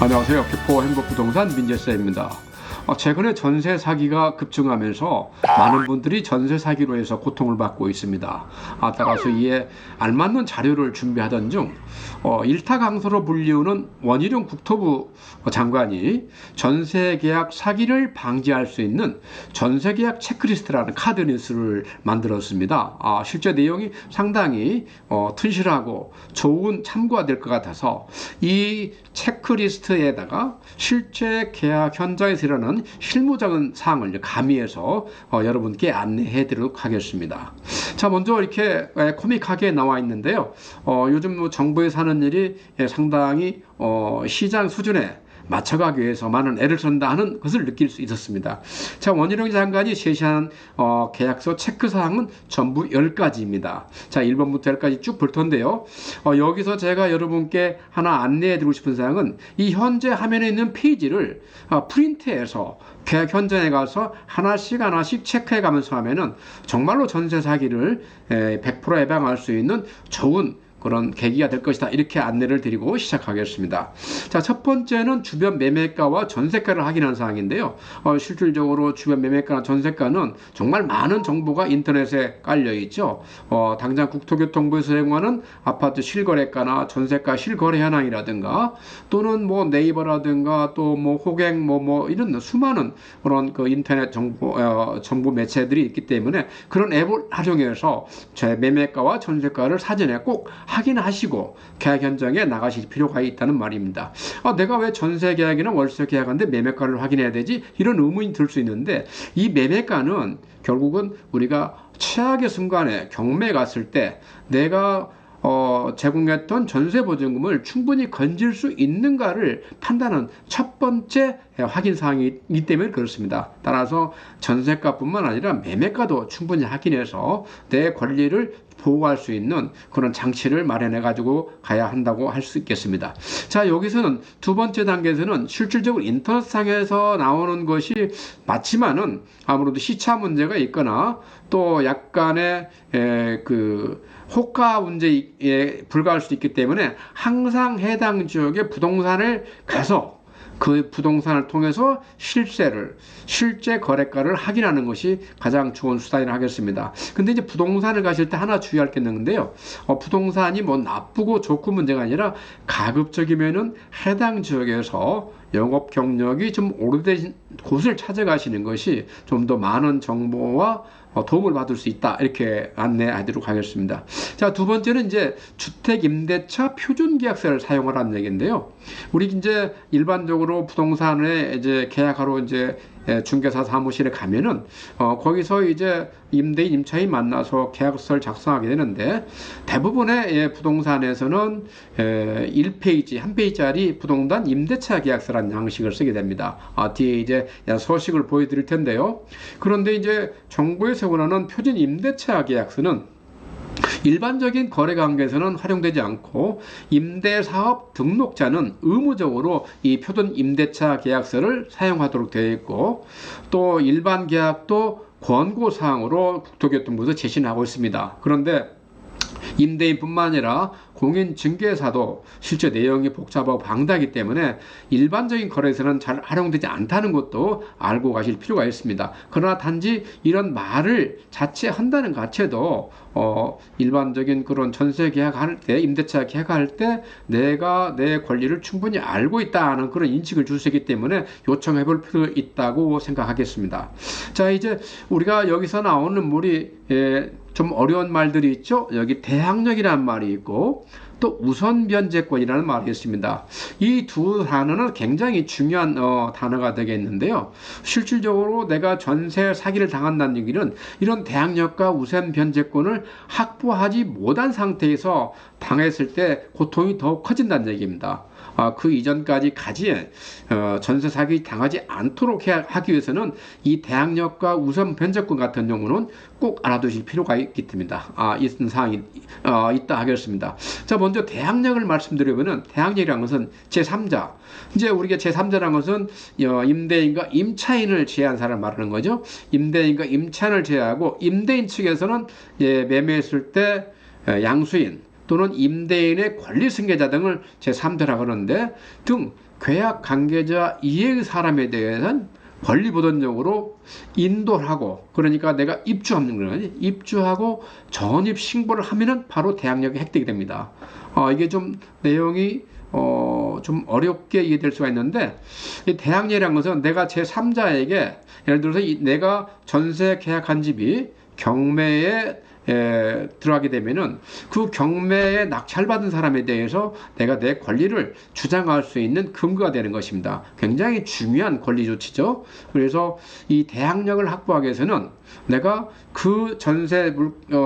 안녕하세요. 김포 행복부동산 민재쌤입니다. 최근에 전세 사기가 급증하면서 많은 분들이 전세 사기로 해서 고통을 받고 있습니다. 따라서 이에 알맞는 자료를 준비하던 중 일타 강서로 불리우는 원희룡 국토부 장관이 전세 계약 사기를 방지할 수 있는 전세 계약 체크리스트라는 카드 뉴스를 만들었습니다. 실제 내용이 상당히 튼실하고 좋은 참고가 될 것 같아서 이 체크리스트에다가 실제 계약 현장에서 일어나는 실무적인 사항을 가미해서 여러분께 안내해 드리도록 하겠습니다. 자, 먼저 이렇게 코믹하게 나와 있는데요. 요즘 정부에서 하는 일이 상당히 시장 수준에 맞춰가기 위해서 많은 애를 쓴다 하는 것을 느낄 수 있었습니다. 자, 원희룡 장관이 제시한 계약서 체크사항은 전부 10가지입니다. 자, 1번부터 10까지 쭉 볼 텐데요. 여기서 제가 여러분께 하나 안내해 드리고 싶은 사항은 이 현재 화면에 있는 페이지를 프린트해서 계약 현장에 가서 하나씩 체크해 가면서 하면은 정말로 전세 사기를 100% 예방할 수 있는 좋은 그런 계기가 될 것이다. 이렇게 안내를 드리고 시작하겠습니다. 자, 첫 번째는 주변 매매가와 전세가를 확인하는 사항인데요. 실질적으로 주변 매매가나 전세가는 정말 많은 정보가 인터넷에 깔려 있죠. 당장 국토교통부에서 제공하는 아파트 실거래가나 전세가 실거래 현황이라든가 또는 뭐 네이버라든가 또 뭐 호갱 이런 수많은 그런 그 인터넷 정보 매체들이 있기 때문에 그런 앱을 활용해서 제 매매가와 전세가를 사전에 꼭 확인하시고 계약 현장에 나가실 필요가 있다는 말입니다. 내가 왜 전세 계약이나 월세 계약하는데 매매가를 확인해야 되지? 이런 의문이 들 수 있는데 이 매매가는 결국은 우리가 최악의 순간에 경매에 갔을 때 내가 제공했던 전세보증금을 충분히 건질 수 있는가를 판단하는 첫 번째 확인 사항이기 때문에 그렇습니다. 따라서 전세가뿐만 아니라 매매가도 충분히 확인해서 내 권리를 보호할 수 있는 그런 장치를 마련해 가지고 가야 한다고 할 수 있겠습니다. 자, 여기서는 두 번째 단계에서는 실질적으로 인터넷상에서 나오는 것이 맞지만은 아무래도 시차 문제가 있거나 또 약간의 호가 문제에 불과할 수도 있기 때문에 항상 해당 지역의 부동산을 가서 그 부동산을 통해서 실제 거래가를 확인하는 것이 가장 좋은 수단이라 하겠습니다. 근데 이제 부동산을 가실 때 하나 주의할 게 있는데요. 부동산이 뭐 나쁘고 좋고 문제가 아니라 가급적이면은 해당 지역에서 영업 경력이 좀 오래된 곳을 찾아가시는 것이 좀 더 많은 정보와 도움을 받을 수 있다. 이렇게 안내하도록 하겠습니다. 자, 두 번째는 이제 주택임대차 표준계약서를 사용하라는 얘기인데요. 우리 이제 일반적으로 부동산에 이제 계약하러 이제 중개사 사무실에 가면은 거기서 이제 임대인 임차인 만나서 계약서를 작성하게 되는데 대부분의 부동산에서는 1페이지 한 페이지짜리 부동산 임대차 계약서라는 양식을 쓰게 됩니다. 뒤에 이제 서식을 보여드릴 텐데요. 그런데 이제 정부에서 원하는 표준 임대차 계약서는 일반적인 거래 관계에서는 활용되지 않고 임대사업 등록자는 의무적으로 이 표준 임대차 계약서를 사용하도록 되어 있고 또 일반 계약도 권고사항으로 국토교통부에서 제시하고 있습니다. 그런데 임대인뿐만 아니라 공인중개사도 실제 내용이 복잡하고 방대하기 때문에 일반적인 거래에서는 잘 활용되지 않다는 것도 알고 가실 필요가 있습니다. 그러나 단지 이런 말을 자체 한다는 자체도 일반적인 그런 전세 계약할 때, 임대차 계약할 때 내가 내 권리를 충분히 알고 있다는 그런 인식을 줄 수 있기 때문에 요청해 볼 필요가 있다고 생각하겠습니다. 자, 이제 우리가 여기서 나오는 좀 어려운 말들이 있죠. 여기 대항력이라는 말이 있고 또 우선 변제권이라는 말이 있습니다. 이 두 단어는 굉장히 중요한 단어가 되겠는데요. 실질적으로 내가 전세 사기를 당한다는 얘기는 이런 대항력과 우선 변제권을 확보하지 못한 상태에서 당했을 때 고통이 더 커진다는 얘기입니다. 그 이전까지 전세 사기 당하지 않도록 하기 위해서는 이 대항력과 우선 변제권 같은 경우는 꼭 알아두실 필요가 있기 때문에 있는 사항이 있다 하겠습니다. 자, 먼저 대항력을 말씀드리면은 대항력이라는 것은 제3자. 이제 우리가 제3자라는 것은 임대인과 임차인을 제외한 사람을 말하는 거죠. 임대인과 임차인을 제외하고 임대인 측에서는 매매했을 때 양수인 또는 임대인의 권리 승계자 등을 제3자라고 하는데 등 계약 관계자 이외의 사람에 대해서는 권리보전적으로 인도를 하고, 그러니까 내가 입주하는 거예요. 입주하고 전입 신고를 하면은 바로 대항력이 획득이 됩니다. 이게 좀 내용이 좀 어렵게 이해될 수가 있는데, 이 대항력이라는 것은 내가 제3자에게 예를 들어서 내가 전세 계약한 집이 경매에 들어가게 되면은 그 경매에 낙찰받은 사람에 대해서 내가 내 권리를 주장할 수 있는 근거가 되는 것입니다. 굉장히 중요한 권리 조치죠. 그래서 이 대항력을 확보하기 위해서는 내가 그 전세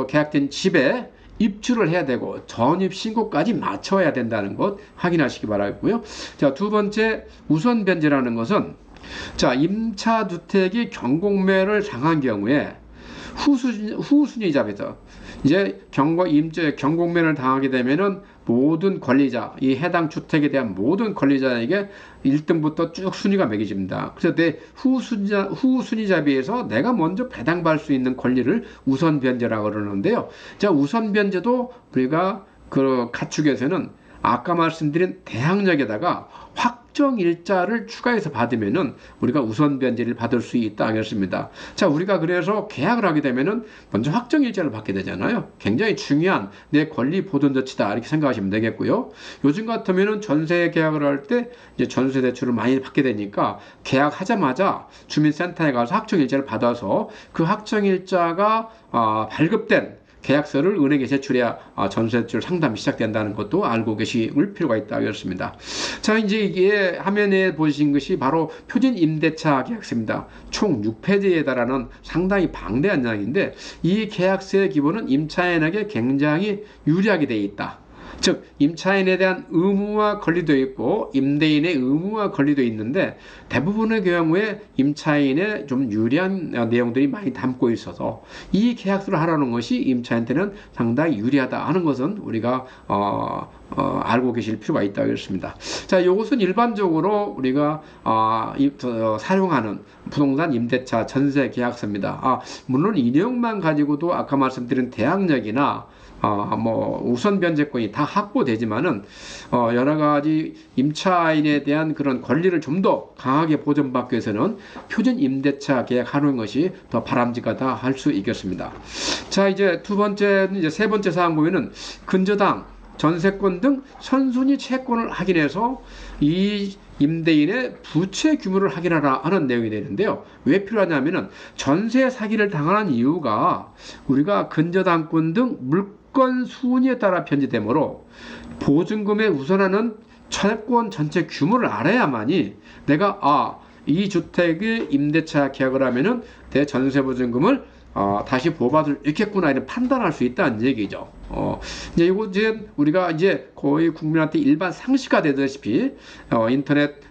계약된 집에 입주를 해야 되고 전입 신고까지 맞춰야 된다는 것 확인하시기 바라고요. 자, 두 번째 우선 변제라는 것은 자, 임차 주택이 경공매를 당한 경우에 후순위자에서 이제 경공매를 당하게 되면은 모든 권리자, 이 해당 주택에 대한 모든 권리자에게 1등부터 쭉 순위가 매겨집니다. 그래서 내 후순위자 비해서 내가 먼저 배당받을 수 있는 권리를 우선 변제라고 그러는데요. 자, 우선 변제도 우리가 갖추기 위해서는 아까 말씀드린 대항력에다가 확정 일자를 추가해서 받으면은 우리가 우선 변제를 받을 수 있다 그랬습니다. 자, 우리가 그래서 계약을 하게 되면은 먼저 확정 일자를 받게 되잖아요. 굉장히 중요한 내 권리 보존 조치다 이렇게 생각하시면 되겠고요. 요즘 같으면은 전세 계약을 할 때 이제 전세 대출을 많이 받게 되니까 계약하자마자 주민센터에 가서 확정 일자를 받아서 그 확정 일자가 발급된 계약서를 은행에 제출해야 전세대출 상담이 시작된다는 것도 알고 계실 필요가 있다 그렇습니다. 자, 이제 이게 화면에 보신 것이 바로 표준 임대차 계약서입니다. 총 6페이지에 달하는 상당히 방대한 양인데 이 계약서의 기본은 임차인에게 굉장히 유리하게 되어 있다. 즉 임차인에 대한 의무와 권리도 있고 임대인의 의무와 권리도 있는데 대부분의 경우에 임차인의 좀 유리한 내용들이 많이 담고 있어서 이 계약서를 하라는 것이 임차인한테는 상당히 유리하다 하는 것은 우리가 알고 계실 필요가 있다고 그랬습니다. 자, 이것은 일반적으로 우리가 사용하는 부동산 임대차 전세 계약서입니다. 물론 이 내용만 가지고도 아까 말씀드린 대항력이나 우선 변제권이 다 확보되지만은 여러 가지 임차인에 대한 그런 권리를 좀 더 강하게 보존받기 위해서는 표준 임대차 계약하는 것이 더 바람직하다 할 수 있겠습니다. 자, 이제 세 번째 사항 보면은 근저당, 전세권 등 선순위 채권을 확인해서 이 임대인의 부채 규모를 확인하라 하는 내용이 되는데요. 왜 필요하냐면은 전세 사기를 당하는 이유가 우리가 근저당권 등 물건 순위에 따라 편제되므로 보증금에 우선하는 채권 전체 규모를 알아야만이 내가 이 주택의 임대차 계약을 하면은 내 전세 보증금을 다시 보호받을 수 있겠구나 이런 판단할 수 있다는 얘기죠. 이제 우리가 이제 거의 국민한테 일반 상식화 되다시피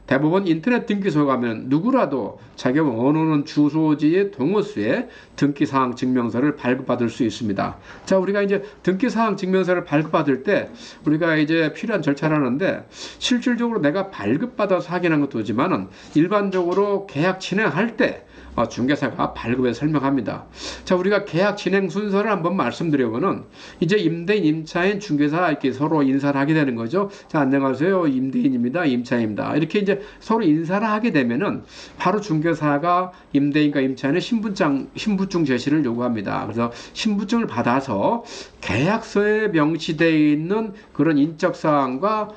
대부분 인터넷 등기소에 가면 누구라도 자기가 원하는 주소지의 동호수에 등기사항 증명서를 발급받을 수 있습니다. 자, 우리가 이제 등기사항 증명서를 발급받을 때 우리가 이제 필요한 절차를 하는데 실질적으로 내가 발급받아서 확인한 것도 있지만은 일반적으로 계약 진행할 때 중개사가 발급에 설명합니다. 자, 우리가 계약 진행 순서를 한번 말씀드려보면 이제 임대인, 임차인, 중개사 이렇게 서로 인사를 하게 되는 거죠. 자, 안녕하세요. 임대인입니다. 임차인입니다. 이렇게 이제 서로 인사를 하게 되면은 바로 중개사가 임대인과 임차인의 신분증 제시를 요구합니다. 그래서 신분증을 받아서 계약서에 명시되어 있는 그런 인적사항과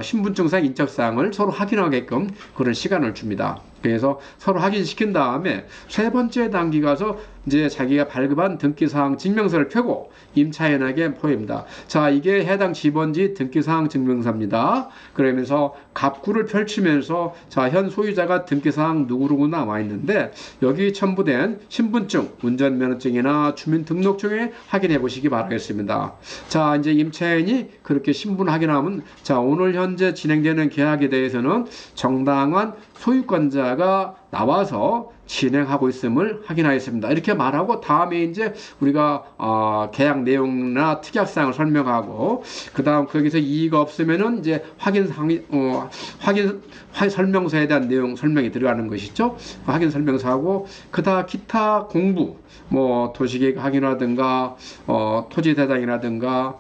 신분증상 인적사항을 서로 확인하게끔 그런 시간을 줍니다. 그래서 서로 확인시킨 다음에 세 번째 단계 가서 이제 자기가 발급한 등기사항 증명서를 펴고 임차인에게 보입니다. 자, 이게 해당 집원지 등기사항 증명서입니다. 그러면서 갑구를 펼치면서 자, 현 소유자가 등기사항 누구누구 나와 있는데 여기 첨부된 신분증, 운전면허증이나 주민등록증에 확인해 보시기 바라겠습니다. 자, 이제 임차인이 그렇게 신분 확인하면 자, 오늘 현재 진행되는 계약에 대해서는 정당한 소유권자가 나와서 진행하고 있음을 확인하였습니다. 이렇게 말하고 다음에 이제 우리가 계약 내용이나 특약사항을 설명하고 그 다음 거기서 이의가 없으면은 이제 확인 설명서에 대한 내용 설명이 들어가는 것이죠. 확인 설명서하고 그다음 기타 공부 뭐 도시계획 확인이라든가 토지 대장이라든가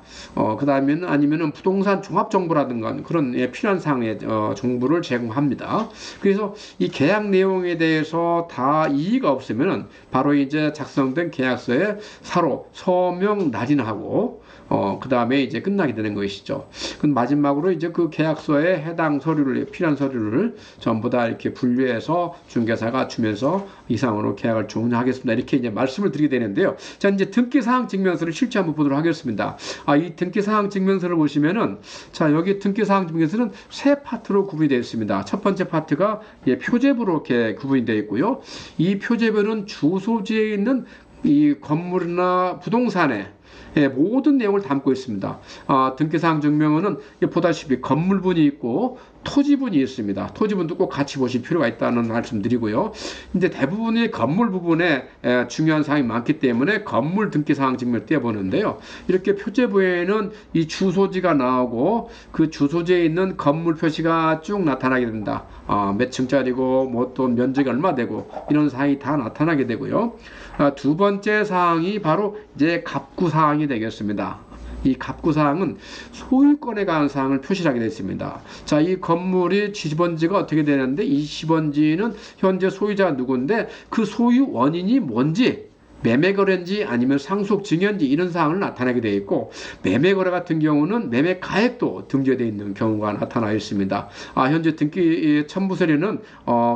그다음에는 아니면은 부동산 종합 정보라든가 그런 필요한 사항의 정보를 제공합니다. 그래서 이 계약 내용에 대해서 다 이의가 없으면은 바로 이제 작성된 계약서에 서로 서명 날인하고 그 다음에 이제 끝나게 되는 것이죠. 그럼 마지막으로 이제 그 계약서에 해당 서류를, 필요한 서류를 전부 다 이렇게 분류해서 중개사가 주면서 이상으로 계약을 종료하겠습니다. 이렇게 이제 말씀을 드리게 되는데요. 자, 이제 등기사항 증명서를 실제 한번 보도록 하겠습니다. 이 등기사항 증명서를 보시면은, 자, 여기 등기사항 증명서는 세 파트로 구분이 되어 있습니다. 첫 번째 파트가 표제부로 이렇게 구분이 되어 있고요. 이 표제부는 주소지에 있는 이 건물이나 부동산에 모든 내용을 담고 있습니다. 등기사항 증명서는 보다시피 건물분이 있고 토지분이 있습니다. 토지분도 꼭 같이 보실 필요가 있다는 말씀 드리고요. 근데 대부분의 건물 부분에 중요한 사항이 많기 때문에 건물 등기사항 증명을 떼어보는데요. 이렇게 표제부에는 이 주소지가 나오고 그 주소지에 있는 건물 표시가 쭉 나타나게 된다. 몇 층짜리고 뭐 또 면적이 얼마 되고 이런 사항이 다 나타나게 되고요. 두 번째 사항이 바로 이제 갑구 사항이 되겠습니다. 이 갑구 사항은 소유권에 관한 사항을 표시하게 됐습니다. 자, 이 건물이 지번지가 어떻게 되는데 이 지번지는 현재 소유자가 누군데 그 소유 원인이 뭔지 매매거래인지 아니면 상속 증여인지 이런 사항을 나타내게 되어 있고 매매거래 같은 경우는 매매가액도 등재되어 있는 경우가 나타나 있습니다. 현재 등기 첨부서류는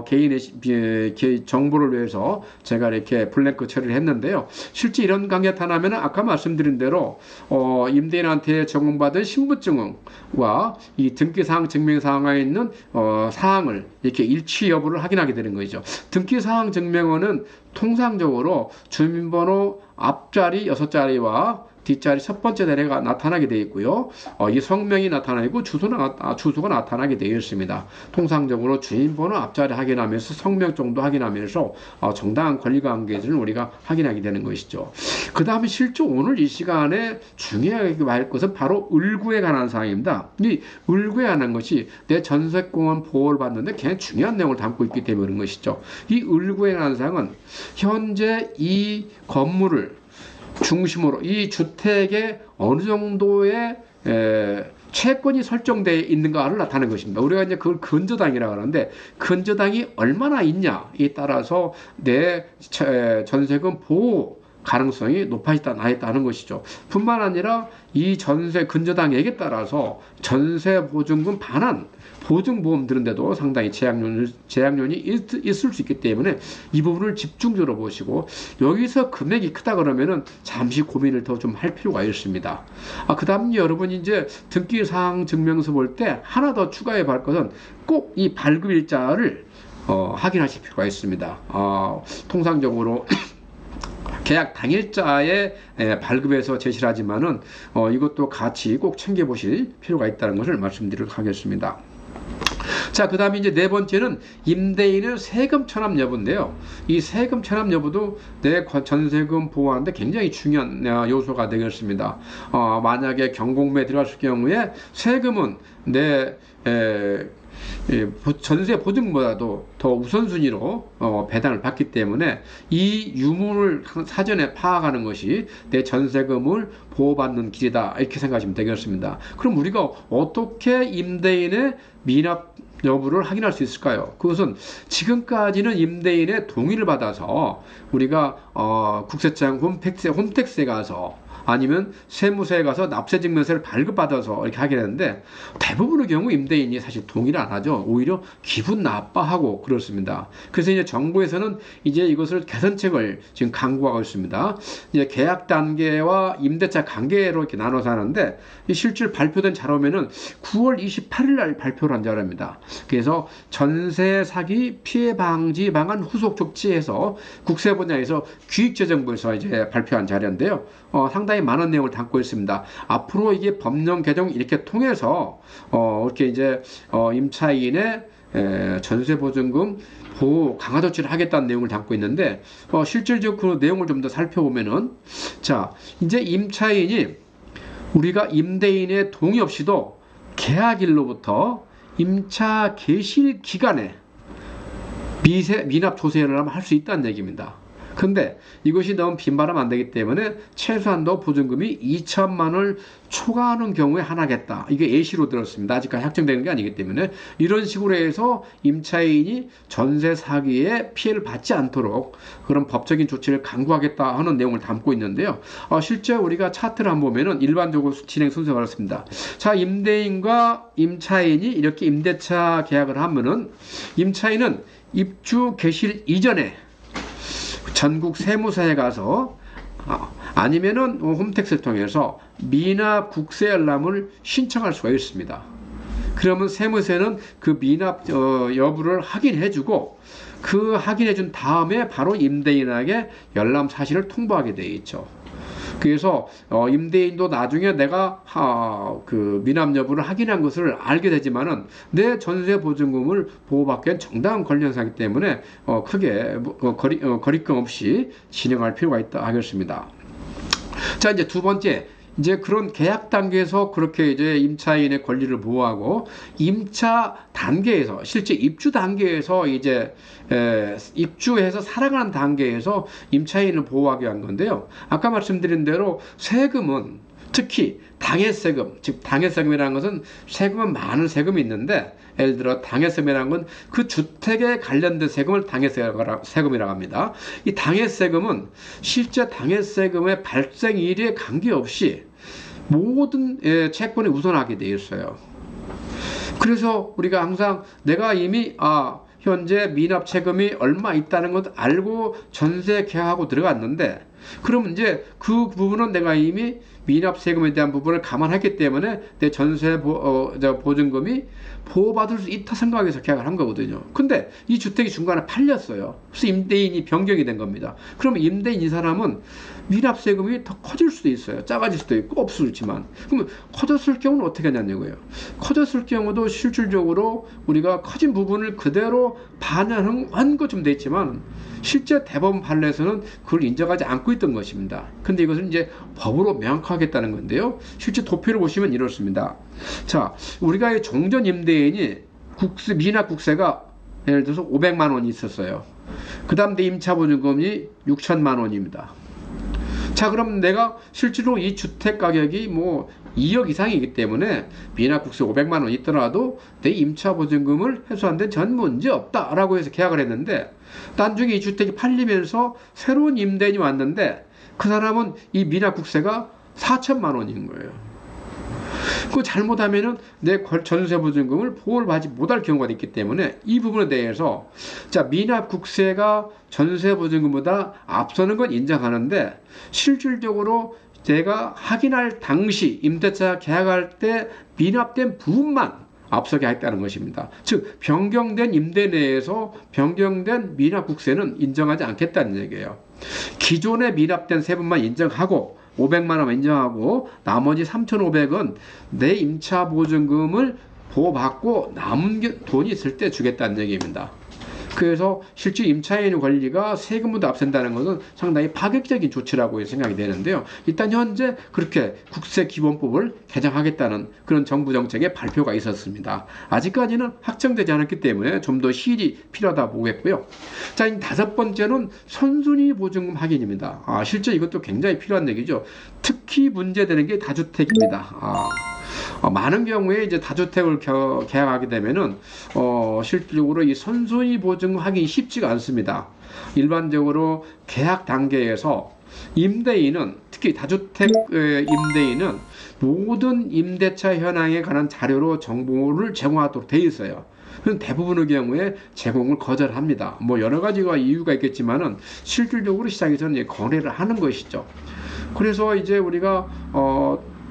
개인의 정보를 위해서 제가 이렇게 블랭크 처리를 했는데요. 실제 이런 관계 나타나면 아까 말씀드린 대로 임대인한테 제공받은 신분증과 이 등기사항 증명사항에 있는 사항을 이렇게 일치 여부를 확인하게 되는 거죠. 등기사항 증명서는 통상적으로 주민번호 앞자리 6자리와 뒷자리 첫 번째 대례가 나타나게 되어 있고요. 이 성명이 나타나고 주소가 나타나게 되어 있습니다. 통상적으로 주민번호 앞자리 확인하면서 성명 정도 확인하면서 정당한 권리관계들을 우리가 확인하게 되는 것이죠. 그 다음에 실제 오늘 이 시간에 중요하게 할 것은 바로 을구에 관한 사항입니다. 이 을구에 관한 것이 내 전세권을 보호를 받는데 굉장히 중요한 내용을 담고 있기 때문에 그런 것이죠. 이 을구에 관한 사항은 현재 이 건물을 중심으로 이 주택에 어느 정도의 채권이 설정되어 있는가를 나타내는 것입니다. 우리가 이제 그걸 근저당이라고 하는데 근저당이 얼마나 있냐에 따라서 내 전세금 보호 가능성이 높아졌다 나있다 하는 것이죠. 뿐만 아니라 이 전세 근저당액에 따라서 전세 보증금 반환 보증보험 드는데도 상당히 제약료이 있을 수 있기 때문에 이 부분을 집중적으로 보시고 여기서 금액이 크다 그러면은 잠시 고민을 더 좀 할 필요가 있습니다. 그 다음 여러분 이제 등기사항 증명서 볼 때 하나 더 추가해 볼 것은 꼭 이 발급일자를 확인하실 필요가 있습니다. 통상적으로 계약 당일자에 발급해서 제시를 하지만은 이것도 같이 꼭 챙겨보실 필요가 있다는 것을 말씀드리도록 하겠습니다. 자, 그 다음에 이제 네 번째는 임대인의 세금 체납 여부인데요. 이 세금 체납 여부도 내 전세금 보호하는데 굉장히 중요한 요소가 되겠습니다. 만약에 경공매에 들어갔을 경우에 세금은 내 전세 보증보다도 더 우선순위로 배당을 받기 때문에 이 유무를 사전에 파악하는 것이 내 전세금을 보호받는 길이다 이렇게 생각하시면 되겠습니다. 그럼 우리가 어떻게 임대인의 미납 여부를 확인할 수 있을까요? 그것은 지금까지는 임대인의 동의를 받아서 우리가 국세청 홈택스에 가서 아니면 세무서에 가서 납세증명서를 발급받아서 이렇게 하게 되는데 대부분의 경우 임대인이 사실 동의를 안 하죠. 오히려 기분 나빠하고 그렇습니다. 그래서 이제 정부에서는 이제 이것을 개선책을 지금 강구하고 있습니다. 이제 계약 단계와 임대차 관계로 이렇게 나눠서 하는데 실질 발표된 자료면은 9월 28일 날 발표를 한 자료입니다. 그래서 전세 사기 피해 방지 방안 후속 조치해서 국세본장에서 기획재정부에서 이제 발표한 자료인데요. 상당히 많은 내용을 담고 있습니다. 앞으로 이게 법령 개정 이렇게 통해서 이렇게 이제 임차인의 전세보증금 보호 강화 조치를 하겠다는 내용을 담고 있는데 실질적 그 내용을 좀 더 살펴보면은 자 이제 임차인이 우리가 임대인의 동의 없이도 계약일로부터 임차 개시 기간에 미납 조세를 할 수 있다는 얘기입니다. 근데 이것이 너무 빈말하면 안 되기 때문에 최소한도 보증금이 2천만 원을 초과하는 경우에 하나겠다. 이게 예시로 들었습니다. 아직까지 확정되는 게 아니기 때문에 이런 식으로 해서 임차인이 전세 사기에 피해를 받지 않도록 그런 법적인 조치를 강구하겠다 하는 내용을 담고 있는데요. 실제 우리가 차트를 한번 보면은 일반적으로 진행 순서가 그렇습니다. 자, 임대인과 임차인이 이렇게 임대차 계약을 하면은 임차인은 입주 개시일 이전에 전국 세무서에 가서 아니면은 홈택스를 통해서 미납 국세 열람을 신청할 수가 있습니다. 그러면 세무서는 그 미납 여부를 확인해주고 그 확인해준 다음에 바로 임대인에게 열람 사실을 통보하게 되어 있죠. 그래서 임대인도 나중에 내가 그 미납 여부를 확인한 것을 알게 되지만은 내 전세 보증금을 보호받기엔 정당한 권리행사이기 때문에 크게 거리낌 없이 진행할 필요가 있다 하겠습니다. 자, 이제 두 번째. 이제 그런 계약 단계에서 그렇게 이제 임차인의 권리를 보호하고 임차 단계에서 실제 입주 단계에서 이제 입주해서 살아가는 단계에서 임차인을 보호하기 위한 건데요. 아까 말씀드린 대로 세금은 특히 당해세금, 즉 당해세금이라는 것은 세금은 많은 세금이 있는데 예를 들어 당해세금이라는 건 그 주택에 관련된 세금을 당해세금이라고 합니다. 이 당해세금은 실제 당해세금의 발생일에 관계없이 모든 채권에 우선하게 되어 있어요. 그래서 우리가 항상 내가 이미 현재 미납 세금이 얼마 있다는 것 알고 전세 계약하고 들어갔는데 그러면 이제 그 부분은 내가 이미 미납 세금에 대한 부분을 감안했기 때문에 내 전세 보증금이 보호받을 수 있다 생각해서 계약을 한 거거든요. 근데 이 주택이 중간에 팔렸어요. 그래서 임대인이 변경이 된 겁니다. 그러면 임대인 이 사람은 미납 세금이 더 커질 수도 있어요. 작아질 수도 있고 없을 수도 있지만 그러면 커졌을 경우는 어떻게 하냐고요. 커졌을 경우도 실질적으로 우리가 커진 부분을 그대로 반환한 것좀 돼 있지만 실제 대법원 판례에서는 그걸 인정하지 않고 있던 것입니다. 근데 이것은 이제 법으로 명확하겠다는 건데요. 실제 도표를 보시면 이렇습니다. 자, 우리가 종전 임대인이 미납 국세가 예를 들어서 500만 원이 있었어요. 그 다음 내 임차 보증금이 6천만 원입니다. 자, 그럼 내가 실제로 이 주택 가격이 뭐 2억 이상이기 때문에 미납 국세 500만 원 있더라도 내 임차 보증금을 해소하는데 전 문제 없다라고 해서 계약을 했는데 나중에 이 주택이 팔리면서 새로운 임대인이 왔는데 그 사람은 이 미납 국세가 4천만 원인 거예요. 그 잘못하면은 내 전세 보증금을 보호를 받지 못할 경우가 있기 때문에 이 부분에 대해서 자, 미납 국세가 전세 보증금보다 앞서는 건 인정하는데 실질적으로 내가 확인할 당시 임대차 계약할 때 미납된 부분만 앞서게 했다는 것입니다. 즉 변경된 임대 내에서 변경된 미납 국세는 인정하지 않겠다는 얘기예요. 기존에 미납된 세분만 인정하고 500만 원 인정하고 나머지 3,500은 내 임차 보증금을 보호받고 남은 돈이 있을 때 주겠다는 얘기입니다. 그래서 실제 임차인의 권리가 세금보다 앞선다는 것은 상당히 파격적인 조치라고 생각이 되는데요. 일단 현재 그렇게 국세기본법을 개정하겠다는 그런 정부 정책의 발표가 있었습니다. 아직까지는 확정되지 않았기 때문에 좀 더 시일이 필요하다 보겠고요. 자, 다섯 번째는 선순위 보증금 확인입니다. 실제 이것도 굉장히 필요한 얘기죠. 특히 문제되는 게 다주택입니다. 많은 경우에 이제 다주택을 계약하게 되면은 실질적으로 이 선순위 보증금 확인이 쉽지가 않습니다. 일반적으로 계약 단계에서 임대인은 특히 다주택 임대인은 모든 임대차 현황에 관한 자료로 정보를 제공하도록 되어 있어요. 대부분의 경우에 제공을 거절합니다. 뭐 여러 가지가 이유가 있겠지만은 실질적으로 시장에서는 거래를 하는 것이죠. 그래서 이제 우리가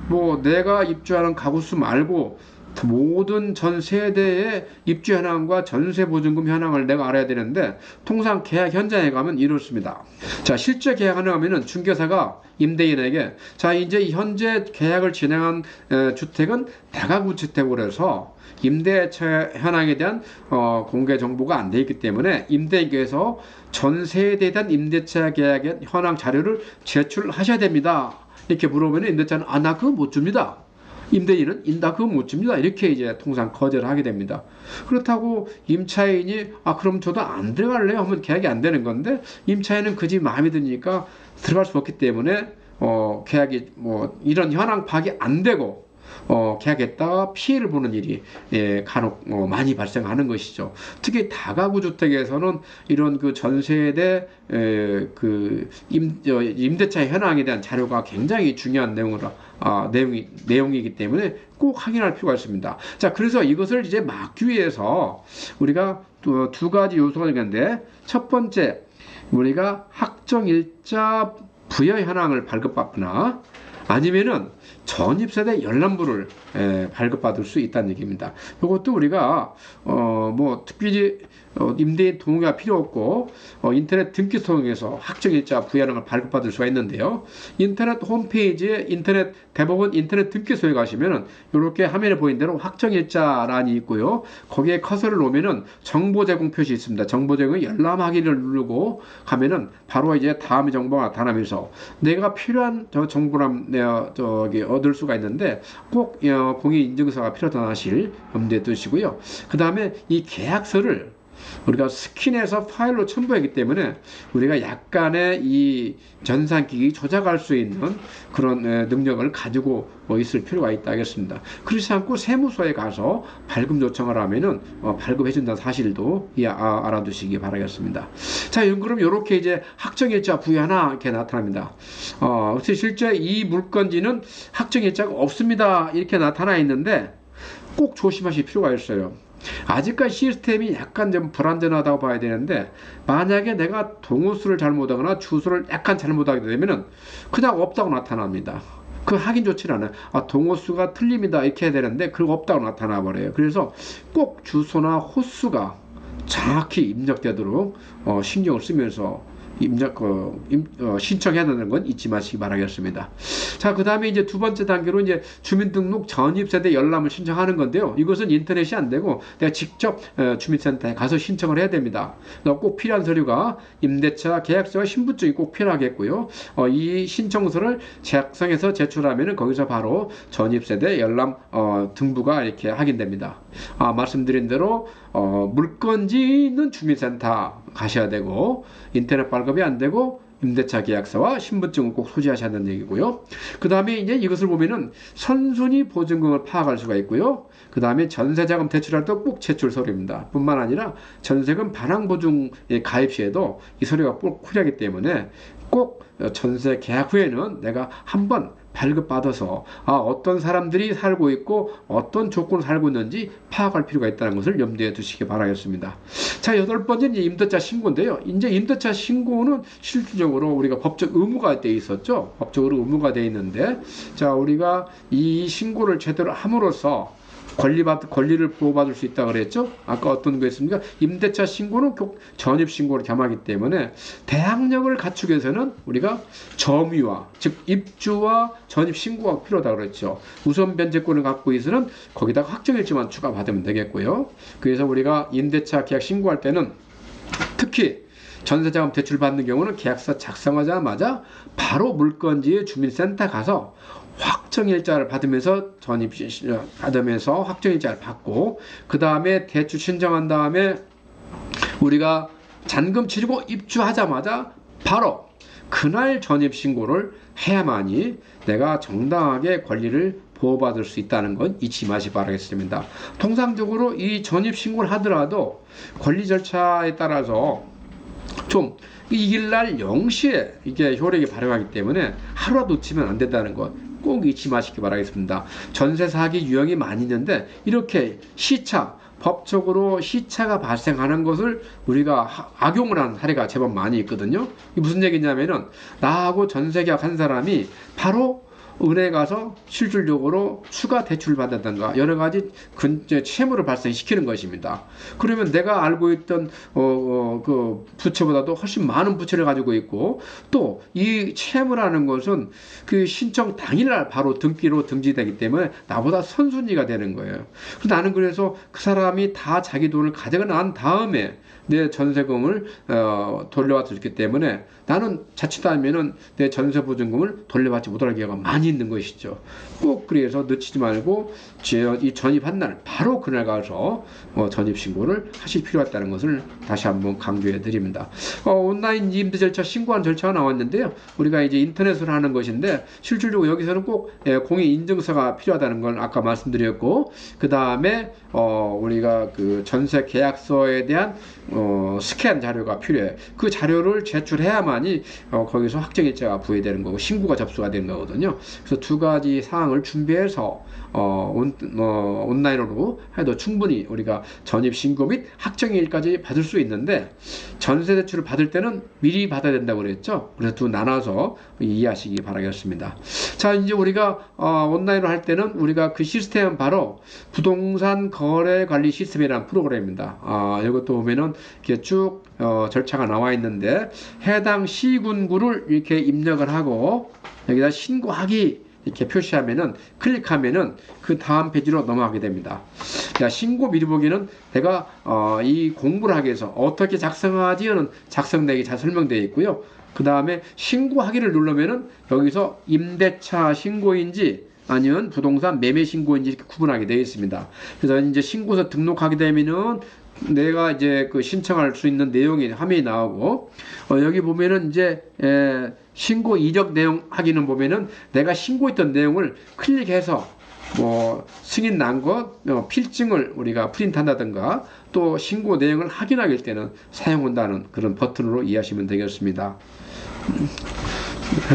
뭐 내가 입주하는 가구 수 말고 모든 전 세대의 입주 현황과 전세 보증금 현황을 내가 알아야 되는데 통상 계약 현장에 가면 이렇습니다. 자, 실제 계약을 하면은 중개사가 임대인에게 자, 이제 현재 계약을 진행한 주택은 다가구 주택으로 해서 임대차 현황에 대한 공개 정보가 안 돼 있기 때문에 임대인께서 전 세대에 대한 임대차 계약의 현황 자료를 제출하셔야 됩니다. 이렇게 물어보면 임대차는 나 그거 못 줍니다. 임대인은 나 그거 못 줍니다. 이렇게 이제 통상 거절을 하게 됩니다. 그렇다고 임차인이 그럼 저도 안 들어갈래요 하면 계약이 안 되는 건데 임차인은 그 집 마음에 드니까 들어갈 수 없기 때문에 계약이 뭐 이런 현황 파악이 안 되고 계약했다가 피해를 보는 일이 간혹 많이 발생하는 것이죠. 특히 다가구 주택에서는 이런 그 전세대 그 임대차 현황에 대한 자료가 굉장히 중요한 내용이기 때문에 꼭 확인할 필요가 있습니다. 자, 그래서 이것을 이제 막기 위해서 우리가 두 가지 요소가 있는데 첫 번째 우리가 확정일자 부여 현황을 발급받거나 아니면은 전입세대 열람부를 발급받을 수 있다는 얘기입니다. 이것도 우리가 뭐 특별히 임대인 동의가 필요 없고 인터넷 등기 통해서 확정일자 부여하는 걸 발급받을 수가 있는데요. 인터넷 홈페이지에 대법원 인터넷 등기소에 가시면은 이렇게 화면에 보이는 대로 확정일자란이 있고요. 거기에 커서를 놓으면은 정보 제공 표시 있습니다. 정보 제공 열람 확인을 누르고 가면은 바로 이제 다음의 정보가 나타나면서 내가 필요한 정보를 얻을 수가 있는데 꼭 공인인증서가 필요하다는 사실 염두에 두시고요. 그 다음에 이 계약서를 우리가 스캔해서 파일로 첨부하기 때문에 우리가 약간의 이 전산기기 조작할 수 있는 그런 능력을 가지고 있을 필요가 있다 하겠습니다. 그렇지 않고 세무서에 가서 발급 요청을 하면은 발급해준다는 사실도 알아두시기 바라겠습니다. 자, 그럼 이렇게 이제 확정일자 부여하나 이렇게 나타납니다. 실제 이 물건지는 확정일자가 없습니다. 이렇게 나타나 있는데 꼭 조심하실 필요가 있어요. 아직까지 시스템이 약간 좀 불안전하다고 봐야 되는데 만약에 내가 동호수를 잘못하거나 주소를 약간 잘못하게 되면은 그냥 없다고 나타납니다. 그 확인 좋지는 않아요. 동호수가 틀립니다 이렇게 해야 되는데 그거 없다고 나타나 버려요. 그래서 꼭 주소나 호수가 정확히 입력되도록 신경을 쓰면서 신청해야 되는 건 잊지 마시기 바라겠습니다. 자, 그 다음에 이제 두 번째 단계로 이제 주민등록 전입세대 열람을 신청하는 건데요. 이것은 인터넷이 안 되고 내가 직접 주민센터에 가서 신청을 해야 됩니다. 꼭 필요한 서류가 임대차 계약서와 신분증이 꼭 필요하겠고요. 이 신청서를 작성해서 제출하면은 거기서 바로 전입세대 열람 등부가 이렇게 확인됩니다. 말씀드린 대로 물건지는 주민센터 가셔야 되고 인터넷 발급이 안 되고 임대차 계약서와 신분증을 꼭 소지하셔야 한다는 얘기고요. 그 다음에 이제 이것을 보면은 선순위 보증금을 파악할 수가 있고요. 그 다음에 전세자금 대출할 때 꼭 제출 서류입니다. 뿐만 아니라 전세금 반환보증에 가입 시에도 이 서류가 꼭 필요하기 때문에 꼭 전세 계약 후에는 내가 한번 발급받아서 어떤 사람들이 살고 있고 어떤 조건을 살고 있는지 파악할 필요가 있다는 것을 염두에 두시기 바라겠습니다. 자, 여덟 번째 임대차 신고인데요. 이제 임대차 신고는 실질적으로 우리가 법적 의무가 돼 있었죠. 법적으로 의무가 돼 있는데 자, 우리가 이 신고를 제대로 함으로써 권리를 보호받을 수 있다 그랬죠. 아까 어떤 거였습니까? 임대차 신고는 전입 신고를 겸하기 때문에 대항력을 갖추기 위해서는 우리가 점유와 즉 입주와 전입 신고가 필요하다 그랬죠. 우선 변제권을 갖고 있으면 거기다가 확정일지만 추가받으면 되겠고요. 그래서 우리가 임대차 계약 신고할 때는 특히 전세자금 대출 받는 경우는 계약서 작성하자마자 바로 물건지의 주민센터 가서 확정일자를 받으면서 받으면서 확정일자를 받고 그 다음에 대출 신청한 다음에 우리가 잔금 치르고 입주하자마자 바로 그날 전입신고를 해야만이 내가 정당하게 권리를 보호받을 수 있다는 건 잊지 마시기 바라겠습니다. 통상적으로 이 전입신고를 하더라도 권리 절차에 따라서 좀 이길날 0시에 이게 효력이 발효하기 때문에 하루라도 놓치면 안 된다는 것 꼭 잊지 마시기 바라겠습니다. 전세 사기 유형이 많이 있는데 이렇게 법적으로 시차가 발생하는 것을 우리가 악용을 하는 사례가 제법 많이 있거든요. 이게 무슨 얘기냐면은 나하고 전세 계약한 사람이 바로 은행 가서 실질적으로 추가 대출을 받는다든가 여러 가지 채무를 발생시키는 것입니다. 그러면 내가 알고 있던 그 부채보다도 훨씬 많은 부채를 가지고 있고 또 이 채무라는 것은 그 신청 당일날 바로 등기로 등재되기 때문에 나보다 선순위가 되는 거예요. 나는 그래서 그 사람이 다 자기 돈을 가져가 난 다음에 내 전세금을 돌려받을 수 있기 때문에 나는 자칫하면은 내 전세보증금을 돌려받지 못할 경우가 많이 있는 것이죠. 꼭 그래서 늦추지 말고 이 전입한 날 바로 그날 가서 전입신고를 하실 필요가 있다는 것을 다시 한번 강조해 드립니다. 온라인 임대 절차 신고한 절차가 나왔는데요. 우리가 이제 인터넷으로 하는 것인데 실질적으로 여기서는 꼭 공인 인증서가 필요하다는 걸 아까 말씀드렸고 그 다음에 우리가 그 전세 계약서에 대한 스캔 자료가 필요해. 그 자료를 제출해야만이 거기서 확정일자가 부여되는 거고 신고가 접수가 되는 거거든요. 그래서 두 가지 사항을 준비해서 온라인으로 해도 충분히 우리가 전입 신고 및 확정일까지 받을 수 있는데 전세 대출을 받을 때는 미리 받아야 된다고 그랬죠. 그래서 두 나눠서 이해하시기 바라겠습니다. 자, 이제 우리가 온라인으로 할 때는 우리가 그 시스템은 바로 부동산 거래 관리 시스템이라는 프로그램입니다. 이것도 보면은 이렇게 쭉 절차가 나와 있는데 해당 시군구를 이렇게 입력을 하고 여기다 신고하기 이렇게 표시하면은 클릭하면은 그 다음 페이지로 넘어가게 됩니다. 자, 신고 미리 보기는 내가 이 공부를 하기 위해서 어떻게 작성하지는 작성되기 잘 설명되어 있고요. 그 다음에 신고하기를 누르면은 여기서 임대차 신고인지 아니면 부동산 매매 신고인지 이렇게 구분하게 되어 있습니다. 그래서 이제 신고서 등록하게 되면은 내가 이제 그 신청할 수 있는 내용이 화면이 나오고 여기 보면은 이제 신고 이력 내용 확인은 보면은 내가 신고했던 내용을 클릭해서 뭐 승인 난 것, 필증을 우리가 프린트한다든가 또 신고 내용을 확인하길 때는 사용한다는 그런 버튼으로 이해하시면 되겠습니다.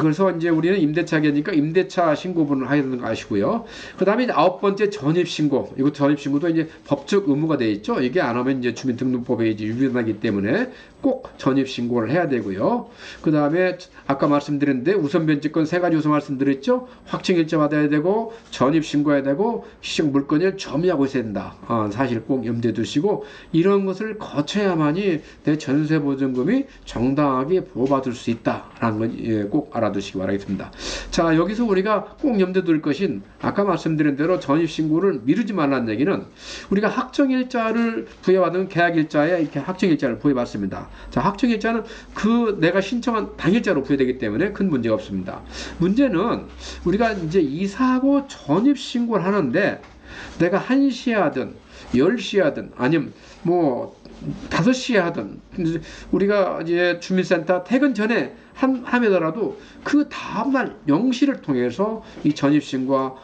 그래서 이제 우리는 임대차 계니까 임대차 신고분을 해야 되는 거 아시고요. 그 다음에 9번째 전입신고. 이거 전입신고도 이제 법적 의무가 되어 있죠. 이게 안 하면 이제 주민등록법에 이제 위반하기 때문에 꼭 전입신고를 해야 되고요. 그 다음에 아까 말씀드렸는데 우선 변제권 세 가지 우선 말씀드렸죠. 확정일자 받아야 되고 전입신고해야 되고 시청 물건을 점유하고 있어야 된다. 사실 꼭 염두에 두시고 이런 것을 거쳐야만이 내 전세보증금이 정당하게 보호받을 수 있다라는 건 꼭 알아두시기 바라겠습니다. 자, 여기서 우리가 꼭 염두에 둘 것은 아까 말씀드린 대로 전입신고를 미루지 말라는 얘기는 우리가 확정일자를 부여받은 계약일자에 이렇게 확정일자를 부여받습니다. 자, 확정일자는 그 내가 신청한 당일자로 부여되기 때문에 큰 문제가 없습니다. 문제는 우리가 이제 이사하고 전입신고를 하는데 내가 1시에 하든 10시에 하든 아니면 뭐 5시에 하든 우리가 이제 주민센터 퇴근 전에 하더라도 그 다음날 0시를 통해서 이 전입신고가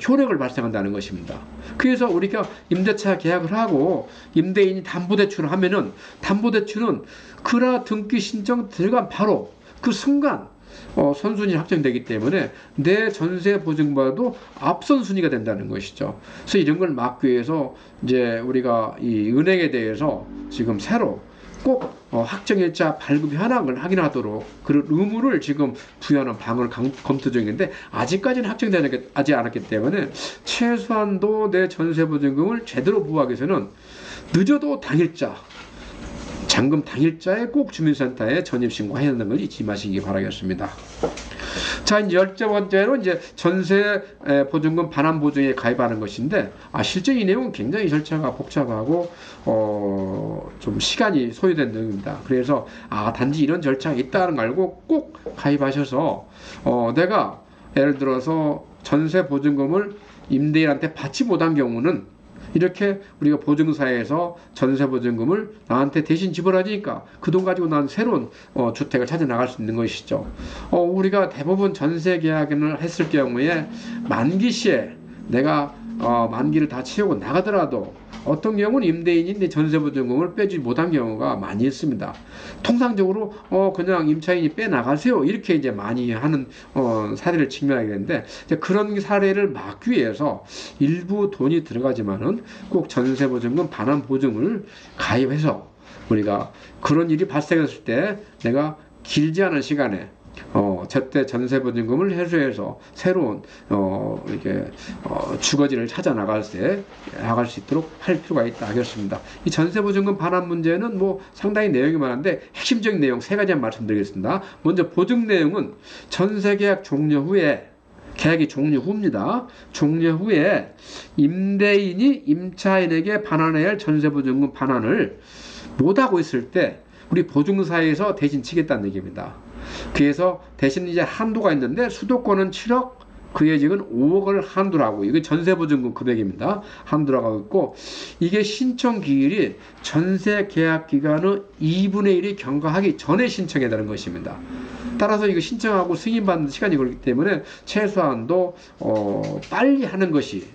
효력을 발생한다는 것입니다. 그래서 우리가 임대차 계약을 하고 임대인이 담보대출을 하면은 담보대출은 그라 등기 신청 들어간 바로 그 순간 선순위 확정되기 때문에 내 전세 보증보다도 앞선 순위가 된다는 것이죠. 그래서 이런 걸 막기 위해서 이제 우리가 이 은행에 대해서 지금 새로 꼭 확정일자 발급 현황을 확인하도록 그런 의무를 지금 부여하는 방안을 검토 중인데 아직까지는 확정되지 않았기 때문에 최소한도 내 전세보증금을 제대로 부호하기 위해서는 늦어도 당일자 잔금 당일자에 꼭 주민센터에 전입신고해야 하는 걸 잊지 마시기 바라겠습니다. 자, 이제 10번째로 이제 전세 보증금 반환 보증에 가입하는 것인데 실제 이 내용은 굉장히 절차가 복잡하고 좀 시간이 소요된 내용입니다. 그래서 단지 이런 절차가 있다는 걸 알고 꼭 가입하셔서 내가 예를 들어서 전세 보증금을 임대인한테 받지 못한 경우는 이렇게 우리가 보증사에서 전세보증금을 나한테 대신 지불하니까 그 돈 가지고 난 새로운 주택을 찾아 나갈 수 있는 것이죠. 우리가 대부분 전세 계약을 했을 경우에 만기 시에 내가 만기를 다 채우고 나가더라도 어떤 경우는 임대인이 내 전세보증금을 빼지 못한 경우가 많이 있습니다. 통상적으로 그냥 임차인이 빼나가세요 이렇게 이제 많이 하는 사례를 직면하게 되는데 그런 사례를 막기 위해서 일부 돈이 들어가지만은 꼭 전세보증금 반환 보증을 가입해서 우리가 그런 일이 발생했을 때 내가 길지 않은 시간에 제때 전세보증금을 회수해서 새로운 이렇게 주거지를 찾아 나갈 수 있도록 할 필요가 있다 하겠습니다. 이 전세보증금 반환 문제는 뭐 상당히 내용이 많은데 핵심적인 내용 세 가지만 말씀드리겠습니다. 먼저 보증 내용은 전세계약 종료 후에 계약이 종료 후입니다. 종료 후에 임대인이 임차인에게 반환해야 할 전세보증금 반환을 못하고 있을 때 우리 보증사에서 대신 치겠다는 얘기입니다. 그래서 대신 이제 한도가 있는데 수도권은 7억, 그의 직은 5억을 한도로 하고, 이게 전세보증금 금액입니다. 한도로 하고 있고, 이게 신청 기일이 전세 계약 기간의 2분의 1이 경과하기 전에 신청해야 되는 것입니다. 따라서 이거 신청하고 승인받는 시간이 걸리기 때문에 최소한도 빨리 하는 것이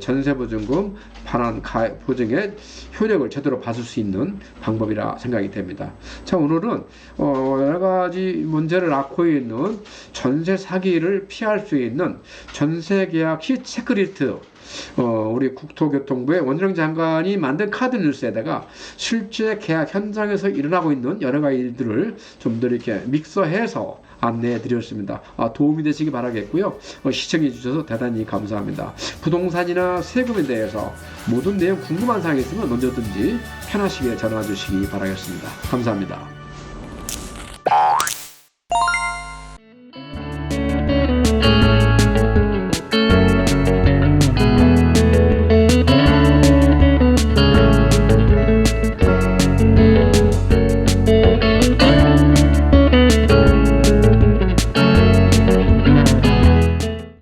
전세보증금 반환 보증의 효력을 제대로 받을 수 있는 방법이라 생각이 됩니다. 자, 오늘은 여러 가지 문제를 낳고 있는 전세 사기를 피할 수 있는 전세 계약 시 체크리스트, 우리 국토교통부의 원희룡 장관이 만든 카드 뉴스에다가 실제 계약 현장에서 일어나고 있는 여러 가지 일들을 좀 더 이렇게 믹서해서 안내해 드렸습니다. 도움이 되시기 바라겠고요. 시청해 주셔서 대단히 감사합니다. 부동산이나 세금에 대해서 모든 내용 궁금한 사항이 있으면 언제든지 편하시게 전화 주시기 바라겠습니다. 감사합니다.